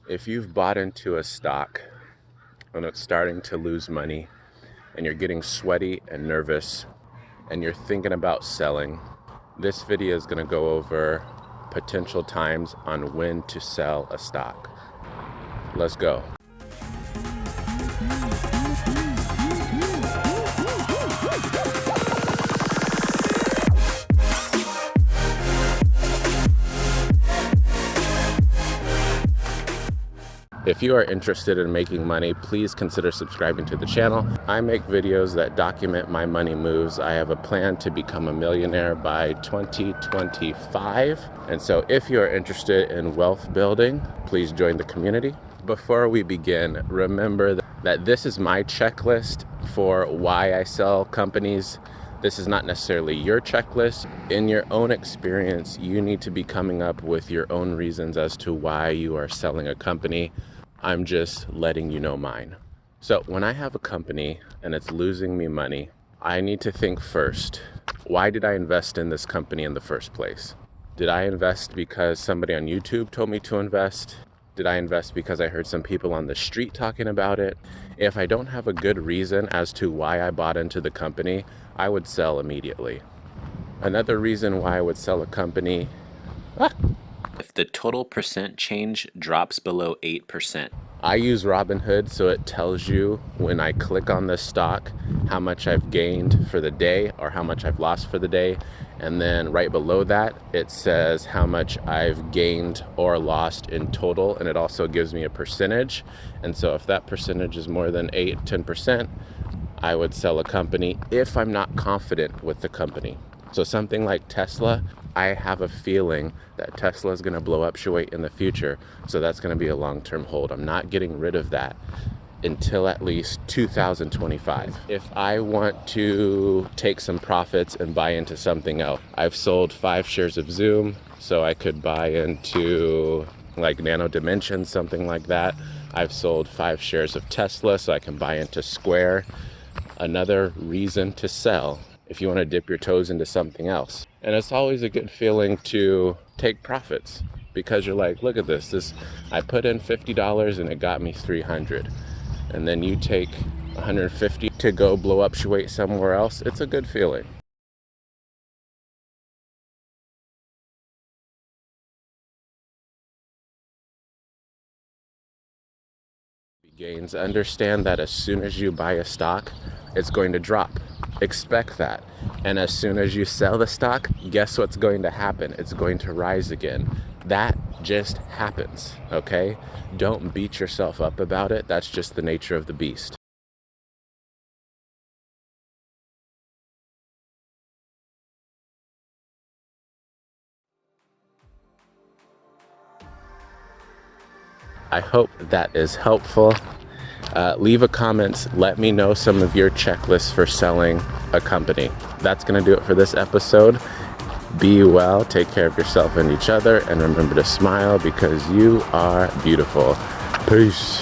If you've bought into a stock and it's starting to lose money and you're getting sweaty and nervous and you're thinking about selling, this video is going to go over potential times on when to sell a stock. Let's go. If you are interested in making money, please consider subscribing to the channel. I make videos that document my money moves. I have a plan to become a millionaire by 2025. And so if you are interested in wealth building, please join the community. Before we begin, remember that this is my checklist for why I sell companies. This is not necessarily your checklist. In your own experience, you need to be coming up with your own reasons as to why you are selling a company. I'm just letting you know mine. So when I have a company and it's losing me money, I need to think first, why did I invest in this company in the first place? Did I invest because somebody on YouTube told me to invest? Did I invest because I heard some people on the street talking about it? If I don't have a good reason as to why I bought into the company, I would sell immediately. Another reason why I would sell a company, if the total percent change drops below 8%. I use Robinhood, so it tells you when I click on this stock how much I've gained for the day or how much I've lost for the day. And then right below that, it says how much I've gained or lost in total. And it also gives me a percentage. And so if that percentage is more than 10%, I would sell a company if I'm not confident with the company. So something like Tesla, I have a feeling that Tesla is going to blow up in the future. So that's going to be a long-term hold. I'm not getting rid of that until at least 2025. If I want to take some profits and buy into something else, I've sold 5 shares of Zoom, so I could buy into like Nano Dimension, something like that. I've sold 5 shares of Tesla, so I can buy into Square. Another reason to sell if you want to dip your toes into something else. And it's always a good feeling to take profits because you're like, look at this, I put in $50 and it got me $300. And then you take $150 to go blow up somewhere else. It's a good feeling. Gains, understand that as soon as you buy a stock, it's going to drop. Expect that. And as soon as you sell the stock, guess what's going to happen? It's going to rise again. That just happens, okay? Don't beat yourself up about it. That's just the nature of the beast. I hope that is helpful. Leave a comment. Let me know some of your checklists for selling a company. That's going to do it for this episode. Be well, take care of yourself and each other, and remember to smile because you are beautiful. Peace.